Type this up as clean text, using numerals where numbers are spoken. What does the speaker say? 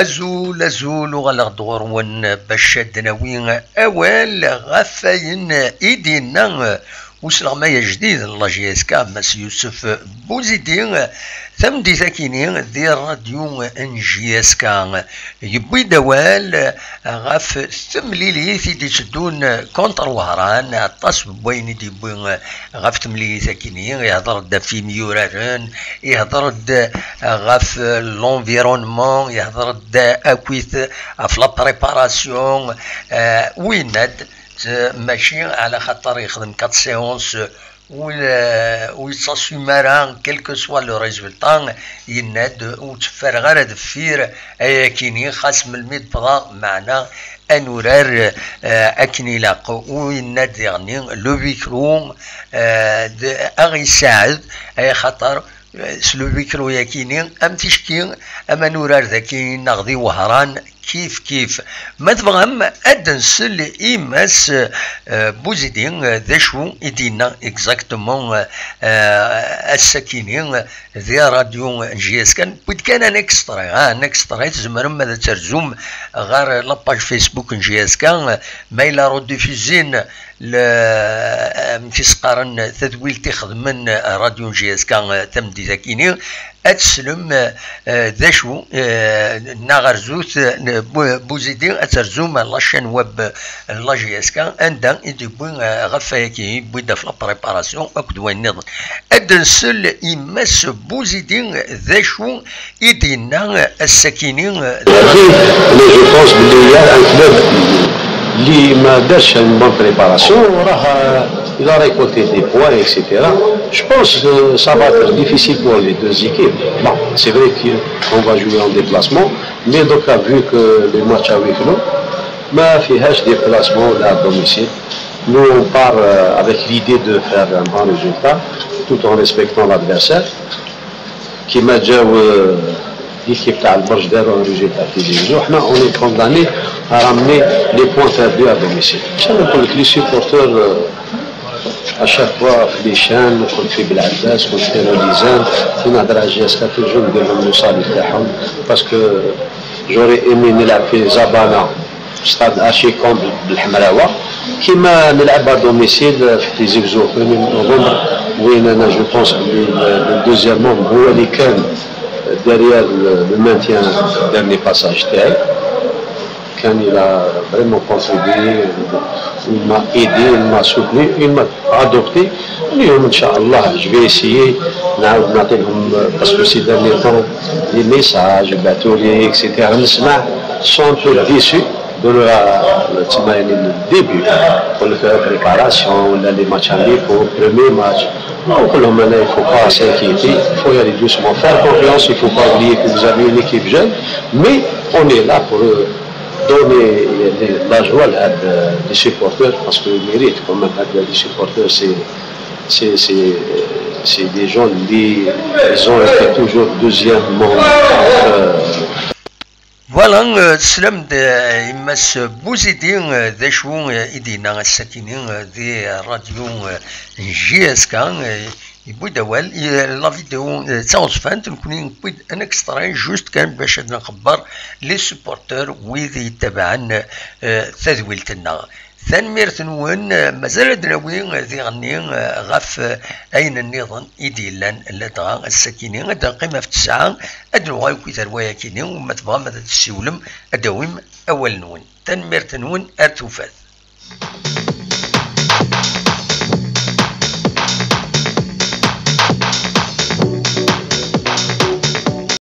أزول أزول وغلغدور ون باش دناوين أول غفاين إيدينا وسلغ ما جديد الله جيسكا مس يوسف بوزيدين ثم دي ثاكيني دي راديو ان جيسكا يبوي دوال غاف ثمليلي في دي تدون كونتر وهران عطاس بوين دي بوين غاف ثمليلي ثاكيني يهضر دا في ميورارن يهضر دا غاف لونفيرونمون يهضر دا اكويث في لا بريباراسيون ويناد ماشي على خاطر يخدم 4 سيونس ويتصاسيمارا كيلكو سوا لو ريزولطا يناد وتفرغ على دفير كيني خاص من الميد بغا معنا انورار اكني لاق ويناد يعني لو بيكرو اغي يساعد اي خاطر سلو بيكرو ياكيني ام تشكي اما نورار ذاكي نغضي وهران كيف ما تبغم ادنسل ايماس بوزيدين ذا شو يدينا اكزاكتومون الساكنين ذي راديو جي اس كان بد كان ان اكسترا تزمر ماذا ترزوم غير لاباج فيسبوك جي اس كان مايلا رو ديفوزين في سقارن تدويل تخدمن راديو جي اس كان تمدي ذاكيني اتسلم ذا شو نغرزوت بوزيدين اترزوم لاشين ويب لا جي اس كان اندا يدبون غفايكي بودا في لابريباراسيون اكد وين نظن ادنسل يمس بوزيدين ذا شو يدينا الساكنين اللي ما دارش une bonne préparation راه il a récolté des points etc. Je pense que ça va être difficile pour les deux équipes. Bon, c'est vrai qu'on va jouer en déplacement, mais donc vu que les matchs avec nous ما فيهاش déplacement là à domicile. Nous on part avec l'idée de faire un bon résultat tout en respectant l'adversaire qui m'a déjà l'équipe تاع البرج داروا ريزولتا كيجيزو وحنا اوني كونداني رامني لي بوان تاعو ا دوميسيل. شنو نقول لك لي سيبورتور اشاك فوا في ليشان كنت في بلعباس كنت في روليزان كي نهضر على جي اس كا توجور ندير لهم المصالح تاعهم باسكو جوري ايمي نلعب في زابانا ستاد ارشي كومبل بالحمراوه كيما نلعب ا دوميسيل في تيزيكزو في نوفمبر وين انا جو بونس الدوزيام موم هو اللي كان derrière le maintien du dernier passage تاعي كان il a vraiment contribué il m'a aidé il m'a soutenu il m'a adopté اليوم ان شاء الله je vais essayer نعاود نعطي لهم باسكو سي dernier temps les messages يبعثوا لي etc نسمع sont un peu déçus de تسمى يعني الديبي يقول لك بريباراسيون ولا لي ماتش اميكو بريمي ماتش نقول لهم انا il faut pas s'inquiéter il faut y aller doucement faire confiance il faut pas oublier que vous avez une équipe jeune mais on est là pour donner la joie à des supporters parce qu'ils méritent quand même les supporters c'est des gens qui ils ont été toujours deuxièmement فوالا تسلم يمس بوزيدين ذا شو يدينا الساكنين ذي راديو جي اس كان يبوي دوال لا فيديو تاوصفانت نكون نبوي ان اكسترا جوست كان باش نخبر لي سوبورتور ويذ يتبعن تذويلتنا ثانمير ثنون مازال دراوي ذي غني غاف اين النظام يديلان لدغا الساكنين هذا قيمه في 9 ادنو غايكوي تروايا كيني وما تبغى ما تسولم اداويم اول نون ثانمير ثنون اتوفات